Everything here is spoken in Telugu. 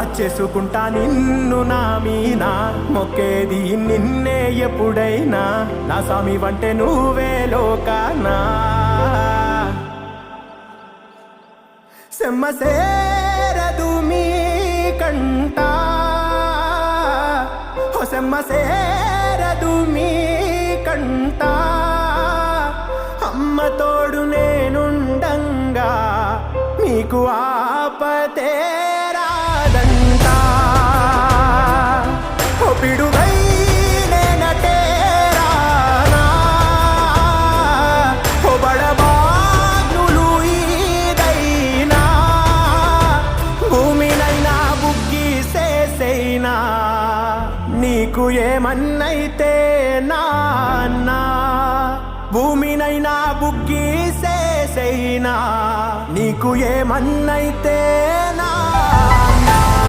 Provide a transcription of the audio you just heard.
అచ్చేసుకుంటా నిన్ను నా మీనా మొక్కేది నిన్నే ఎప్పుడైనా నా స్వామి వంటే నువ్వే లోకానా సెమ్మ సేరదు మీ కంట సెమ్మ సేరదు మీ కంట అమ్మ తోడు నేనుండంగా మీకు ఆపతే రాదంట ఓ పిడుగై నేనటే రానా ఓ బడబాగ్నులు ఈదైనా భూమినైనా బుగ్గిసేసైనా నీకు ఏమన్నైతే నాన్నా భూమినైనా బుగ్గిసేసైనా నీకు ఏమన్నైతే